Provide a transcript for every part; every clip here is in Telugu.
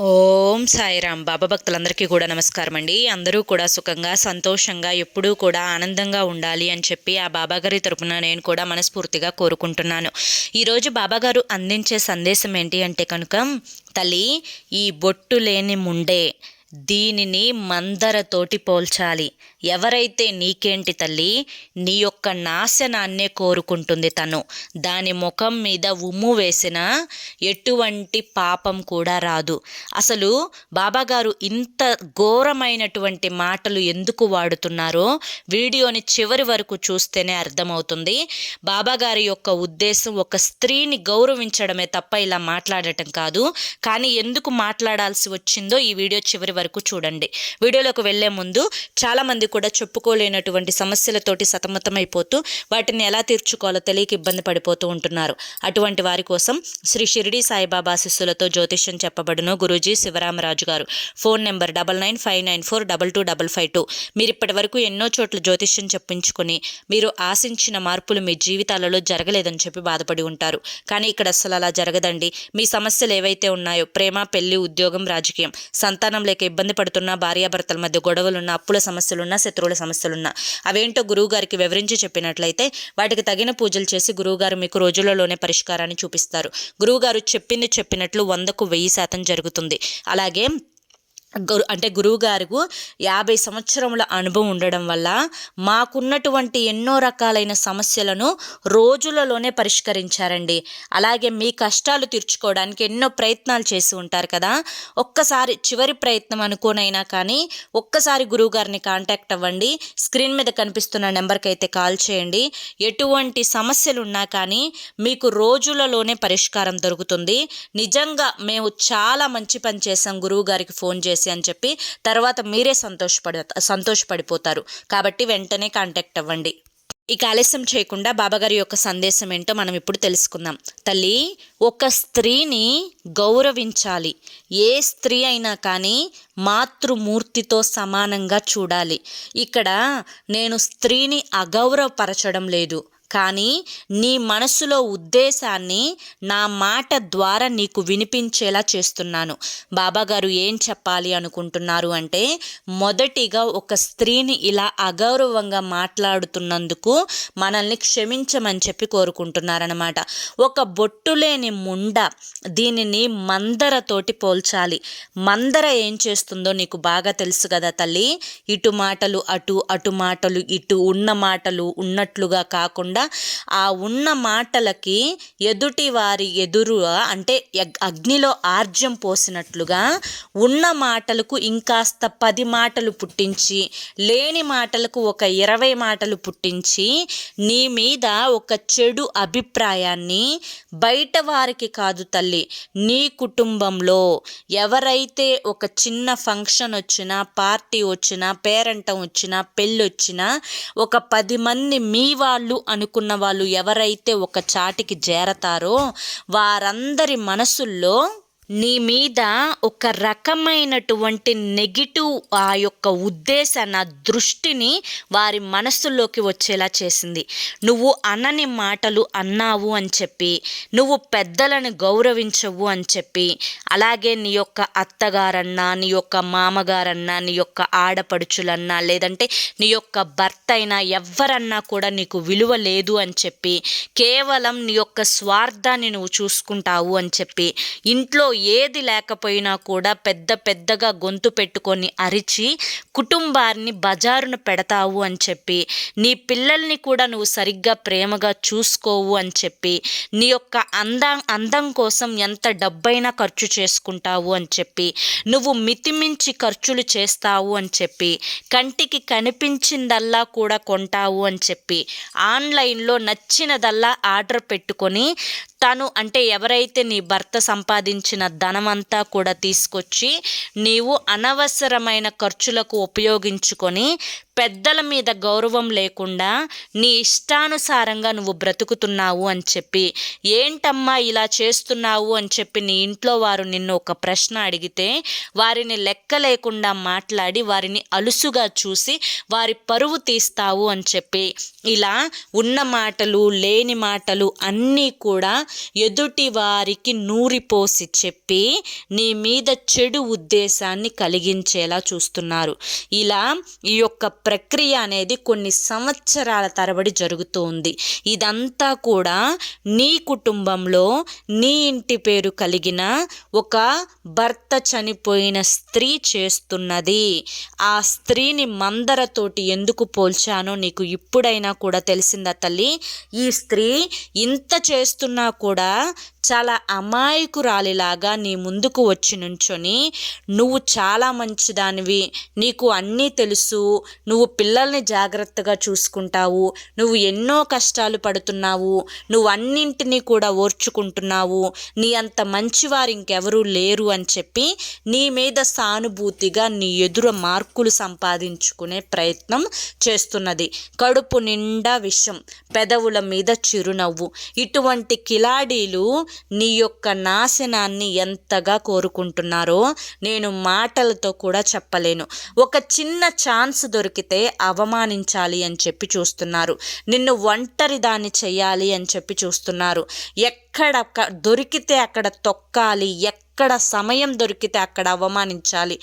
ఓం సాయిరామ్. బాబా భక్తులందరికీ కూడా నమస్కారం అండి. అందరూ కూడా సుఖంగా సంతోషంగా ఎప్పుడూ కూడా ఆనందంగా ఉండాలి అని చెప్పి ఆ బాబాగారి తరపున నేను కూడా మనస్ఫూర్తిగా కోరుకుంటున్నాను. ఈరోజు బాబాగారు అందించే సందేశం ఏంటి అంటే కనుక, తల్లి ఈ బొట్టు లేని ముండే దీనిని మందరతోటి పోల్చాలి. ఎవరైతే నీకేంటి తల్లి, నీ యొక్క నాశనాన్నే కోరుకుంటుంది తను. దాని ముఖం మీద ఉమ్ము వేసినా ఎటువంటి పాపం కూడా రాదు. అసలు బాబాగారు ఇంత ఘోరమైనటువంటి మాటలు ఎందుకు వాడుతున్నారో వీడియోని చివరి వరకు చూస్తేనే అర్థమవుతుంది. బాబాగారి యొక్క ఉద్దేశం ఒక స్త్రీని గౌరవించడమే తప్ప ఇలా మాట్లాడటం కాదు. కానీ ఎందుకు మాట్లాడాల్సి వచ్చిందో ఈ వీడియో చివరి వరకు చూడండి. వీడియోలోకి వెళ్లే ముందు చాలామంది కూడా చెప్పుకోలేనటువంటి సమస్యలతోటి సతమతమైపోతూ వాటిని ఎలా తీర్చుకోవాలో తెలియక ఇబ్బంది పడిపోతూ ఉంటున్నారు. అటువంటి వారి కోసం శ్రీ షిరిడి సాయిబాబా ఆశీస్సులతో జ్యోతిష్యం చెప్పబడును గురూజీ శివరామరాజు గారు. Phone number 9959422552. మీరు ఇప్పటి వరకు ఎన్నో చోట్ల జ్యోతిష్యం చెప్పించుకొని మీరు ఆశించిన మార్పులు మీ జీవితాలలో జరగలేదని చెప్పి బాధపడి ఉంటారు. కానీ ఇక్కడ అసలు అలా జరగదండి. మీ సమస్యలు ఏవైతే ఉన్నాయో, ప్రేమ, పెళ్లి, ఉద్యోగం, రాజకీయం, సంతానం లేక ఇబ్బంది పడుతున్నా, భార్యాభర్తల మధ్య గొడవలున్నా, అప్పుల సమస్యలున్నా, శత్రువుల సమస్యలున్నా, అవేంటో గురువు గారికి వివరించి చెప్పినట్లయితే వాటికి తగిన పూజలు చేసి గురువుగారు మీకు రోజులలోనే పరిష్కారాన్ని చూపిస్తారు. గురువుగారు చెప్పినట్లు 100కు 1000% జరుగుతుంది. అలాగే గురువు గారికి 50 సంవత్సరముల అనుభవం ఉండడం వల్ల మాకున్నటువంటి ఎన్నో రకాలైన సమస్యలను రోజులలోనే పరిష్కరించారండి. అలాగే మీ కష్టాలు తీర్చుకోవడానికి ఎన్నో ప్రయత్నాలు చేసి ఉంటారు కదా. ఒక్కసారి చివరి ప్రయత్నం అనుకోనైనా కానీ ఒక్కసారి గురువుగారిని కాంటాక్ట్ అవ్వండి. స్క్రీన్ మీద కనిపిస్తున్న నెంబర్కి అయితే కాల్ చేయండి. ఎటువంటి సమస్యలు ఉన్నా కానీ మీకు రోజులలోనే పరిష్కారం దొరుకుతుంది. నిజంగా మేము చాలా మంచి పని చేసాం గురువు గారికి ఫోన్ చేసి అని చెప్పి తర్వాత మీరే సంతోషపడిపోతారు. కాబట్టి వెంటనే కాంటాక్ట్ అవ్వండి. ఇక ఆలస్యం చేయకుండా బాబాగారి యొక్క సందేశం ఏంటో మనం ఇప్పుడు తెలుసుకుందాం. తల్లి, ఒక స్త్రీని గౌరవించాలి. ఏ స్త్రీ అయినా కానీ మాతృమూర్తితో సమానంగా చూడాలి. ఇక్కడ నేను స్త్రీని అగౌరవపరచడం లేదు, కానీ నీ మనసులో ఉద్దేశాన్ని నా మాట ద్వారా నీకు వినిపించేలా చేస్తున్నాను. బాబాగారు ఏం చెప్పాలి అనుకుంటున్నారు అంటే, మొదటిగా ఒక స్త్రీని ఇలా అగౌరవంగా మాట్లాడుతున్నందుకు మనల్ని క్షమించమని చెప్పి కోరుకుంటున్నారనమాట. ఒక బొట్టు లేని ముండ దీనిని మందరతోటి పోల్చాలి. మందర ఏం చేస్తుందో నీకు బాగా తెలుసు కదా తల్లి. ఇటు మాటలు అటు, అటు మాటలు ఇటు, ఉన్న మాటలు ఉన్నట్లుగా కాకుండా ఆ ఉన్న మాటలకి ఎదుటి వారి ఎదురుగా అంటే అగ్నిలో ఆర్జ్యం పోసినట్లుగా ఉన్న మాటలకు ఇంకాస్త 10 మాటలు పుట్టించి, లేని మాటలకు ఒక 20 మాటలు పుట్టించి నీ మీద ఒక చెడు అభిప్రాయాన్ని బయట వారికి కాదు తల్లి, నీ కుటుంబంలో ఎవరైతే ఒక చిన్న ఫంక్షన్ వచ్చినా, పార్టీ వచ్చినా, పేరంటం వచ్చినా, పెళ్ళి వచ్చినా ఒక 10 మంది మీ వాళ్ళు అనుకున్న వాళ్ళు ఎవరైతే ఒక చాటికి చేరతారో వారందరి మనసుల్లో నీ మీద ఒక రకమైనటువంటి నెగిటివ్ ఆ యొక్క ఉద్దేశాన్ని, ఆ దృష్టిని వారి మనస్సుల్లోకి వచ్చేలా చేసింది. నువ్వు అనని మాటలు అన్నావు అని చెప్పి, నువ్వు పెద్దలను గౌరవించవు అని చెప్పి, అలాగే నీ యొక్క అత్తగారన్నా, నీ యొక్క మామగారన్నా, నీ యొక్క ఆడపడుచులన్నా, లేదంటే నీ యొక్క భర్త అయినా ఎవరన్నా కూడా నీకు విలువ లేదు అని చెప్పి, కేవలం నీ యొక్క స్వార్థాన్ని నువ్వు చూసుకుంటావు అని చెప్పి, ఇంట్లో ఏది లేకపోయినా కూడా పెద్దగా గొంతు పెట్టుకొని అరిచి కుటుంబాన్ని బజారును పెడతావు అని చెప్పి, నీ పిల్లల్ని కూడా నువ్వు సరిగ్గా ప్రేమగా చూసుకోవు అని చెప్పి, నీ యొక్క అందం కోసం ఎంత డబ్బైనా ఖర్చు చేసుకుంటావు అని చెప్పి, నువ్వు మితిమించి ఖర్చులు చేస్తావు అని చెప్పి, కంటికి కనిపించిందల్లా కూడా కొంటావు అని చెప్పి, ఆన్లైన్లో నచ్చినదల్లా ఆర్డర్ పెట్టుకొని తను అంటే ఎవరైతే నీ భర్త సంపాదించిన ధనమంతా కూడా తీసుకొచ్చి నీవు అనవసరమైన ఖర్చులకు ఉపయోగించుకొని పెద్దల మీద గౌరవం లేకుండా నీ ఇష్టానుసారంగా నువ్వు బ్రతుకుతున్నావు అని చెప్పి, ఏంటమ్మా ఇలా చేస్తున్నావు అని చెప్పి నీ ఇంట్లో వారు నిన్ను ఒక ప్రశ్న అడిగితే వారిని లెక్క లేకుండా మాట్లాడి వారిని అలుసుగా చూసి వారి పరువు తీస్తావు అని చెప్పి, ఇలా ఉన్న మాటలు లేని మాటలు అన్నీ కూడా ఎదుటి వారికి నూరిపోసి చెప్పి నీ మీద చెడు ఉద్దేశాన్ని కలిగించేలా చూస్తున్నారు. ఇలా ఈ యొక్క ప్రక్రియ అనేది కొన్ని సంవత్సరాల తరబడి జరుగుతూ ఉంది. ఇదంతా కూడా నీ కుటుంబంలో నీ ఇంటి పేరు కలిగిన ఒక భర్త చనిపోయిన స్త్రీ చేస్తున్నది. ఆ స్త్రీని మందరతోటి ఎందుకు పోల్చానో నీకు ఇప్పుడైనా కూడా తెలిసిందా తల్లి? ఈ స్త్రీ ఇంత చేస్తున్నా కూడా చాలా అమాయకురాలిలాగా నీ ముందుకు వచ్చి నుంచొని, నువ్వు చాలా మంచిదానివి, నీకు అన్నీ తెలుసు, నువ్వు పిల్లల్ని జాగ్రత్తగా చూసుకుంటావు, నువ్వు ఎన్నో కష్టాలు పడుతున్నావు, నువ్వు అన్నింటినీ కూడా ఓర్చుకుంటున్నావు, నీ అంత మంచివారు ఇంకెవరూ లేరు అని చెప్పి నీ మీద సానుభూతిగా నీ ఎదురు మార్కులు సంపాదించుకునే ప్రయత్నం చేస్తున్నది. కడుపు నిండా విషం, పెదవుల మీద చిరునవ్వు. ఇటువంటి కిలాడీలు నీ యొక్క నాశనాన్ని ఎంతగా కోరుకుంటున్నారో నేను మాటలతో కూడా చెప్పలేను. ఒక చిన్న ఛాన్స్ దొరికితే అవమానించాలి అని చెప్పి చూస్తున్నారు. నిన్ను ఒంటరి దాన్ని చెయ్యాలి అని చెప్పి చూస్తున్నారు. ఎక్కడ దొరికితే అక్కడ తొక్కాలి, ఎక్కడ సమయం దొరికితే అక్కడ అవమానించాలి,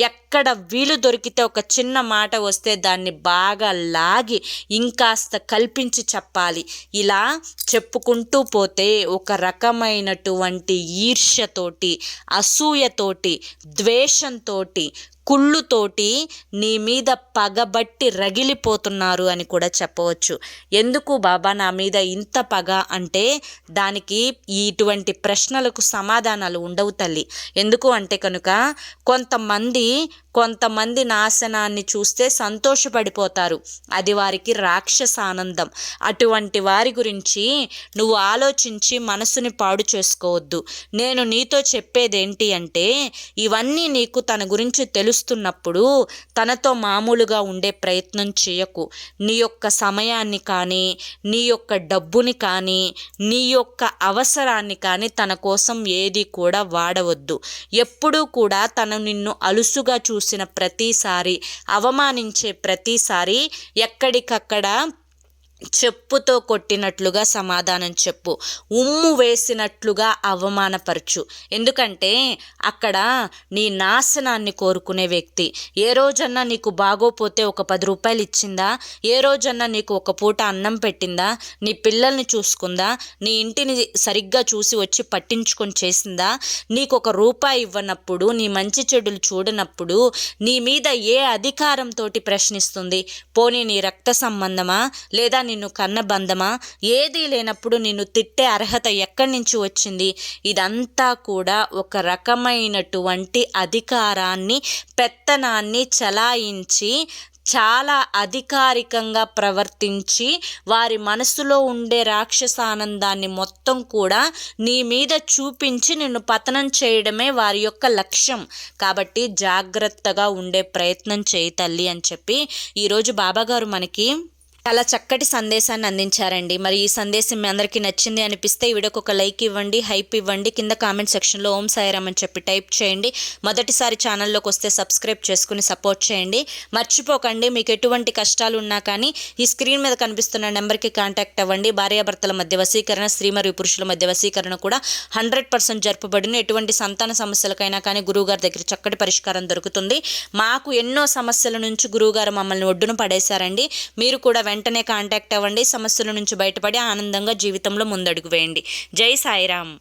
ఎక్కడ వీలు దొరికితే ఒక చిన్న మాట వస్తే దాన్ని బాగా లాగి ఇంకాస్త కల్పించి చెప్పాలి. ఇలా చెప్పుకుంటూ పోతే ఒక రకమైనటువంటి ఈర్ష్యతోటి, అసూయతోటి, ద్వేషంతోటి, కుళ్ళుతోటి నీ మీద పగబట్టి రగిలిపోతున్నారు అని కూడా చెప్పవచ్చు. ఎందుకు బాబా నా మీద ఇంత పగ అంటే దానికి ఇటువంటి ప్రశ్నలకు సమాధానాలు ఉండవు తల్లి. ఎందుకు అంటే కనుక కొంతమంది నాశనాన్ని చూస్తే సంతోషపడిపోతారు, అది వారికి రాక్షస ఆనందం. అటువంటి వారి గురించి నువ్వు ఆలోచించి మనసుని పాడు చేసుకోవద్దు. నేను నీతో చెప్పేదేంటి అంటే, ఇవన్నీ నీకు తన గురించి తెలుస్తున్నప్పుడు తనతో మామూలుగా ఉండే ప్రయత్నం చేయకు. నీ యొక్క సమయాన్ని కానీ, నీ యొక్క డబ్బుని కానీ, నీ యొక్క అవసరాన్ని కానీ తన కోసం ఏది కూడా వాడవద్దు. ఎప్పుడూ కూడా తను నిన్ను అలుసుగా చూసిన ప్రతిసారి, అవమానించే ప్రతిసారి ఎక్కడికక్కడ చెప్పుతో కొట్టినట్లుగా సమాధానం చెప్పు, ఉమ్ము వేసినట్లుగా అవమానపరచు. ఎందుకంటే అక్కడ నీ నాశనాన్ని కోరుకునే వ్యక్తి ఏ రోజన్నా నీకు బాగోపోతే ఒక 10 రూపాయలు ఇచ్చిందా? ఏ రోజన్నా నీకు ఒక పూట అన్నం పెట్టిందా? నీ పిల్లల్ని చూసుకుందా? నీ ఇంటిని సరిగ్గా చూసి వచ్చి పట్టించుకొని చేసిందా? నీకు ఒక రూపాయి ఇవ్వనప్పుడు, నీ మంచి చెడులు చూడనప్పుడు నీ మీద ఏ అధికారంతో ప్రశ్నిస్తుంది? పోనీ నీ రక్త సంబంధమా లేదా నిన్ను కన్న బంధమా? ఏదీ లేనప్పుడు నిన్ను తిట్టే అర్హత ఎక్కడి నుంచి వచ్చింది? ఇదంతా కూడా ఒక రకమైనటువంటి అధికారాన్ని, పెత్తనాన్ని చలాయించి చాలా అధికారికంగా ప్రవర్తించి వారి మనసులో ఉండే రాక్షసానందాన్ని మొత్తం కూడా నీ మీద చూపించి నిన్ను పతనం చేయడమే వారి యొక్క లక్ష్యం. కాబట్టి జాగ్రత్తగా ఉండే ప్రయత్నం చేయి తల్లి అని చెప్పి ఈరోజు బాబాగారు మనకి చాలా చక్కటి సందేశాన్ని అందించారండి. మరి ఈ సందేశం మీ అందరికీ నచ్చింది అనిపిస్తే ఈ వీడియోకి ఒక లైక్ ఇవ్వండి, హైప్ ఇవ్వండి. కింద కామెంట్ సెక్షన్లో ఓం సాయిరామ్ అని చెప్పి టైప్ చేయండి. మొదటిసారి ఛానల్లోకి వస్తే సబ్స్క్రైబ్ చేసుకుని సపోర్ట్ చేయండి. మర్చిపోకండి, మీకు ఎటువంటి కష్టాలు ఉన్నా కానీ ఈ స్క్రీన్ మీద కనిపిస్తున్న నెంబర్కి కాంటాక్ట్ అవ్వండి. భార్యాభర్తల మధ్య వశీకరణ, స్త్రీ మరియు పురుషుల మధ్య వశీకరణ కూడా 100% జరుపబడిన. ఎటువంటి సంతాన సమస్యలకైనా కానీ గురువుగారి దగ్గర చక్కటి పరిష్కారం దొరుకుతుంది. మాకు ఎన్నో సమస్యల నుంచి గురువుగారు మమ్మల్ని ఒడ్డున పడేశారండి. మీరు కూడా వెంటనే కాంటాక్ట్ అవ్వండి. సమస్యల నుంచి బయటపడి ఆనందంగా జీవితంలో ముందడుగు వేయండి. జై సాయిరామ్.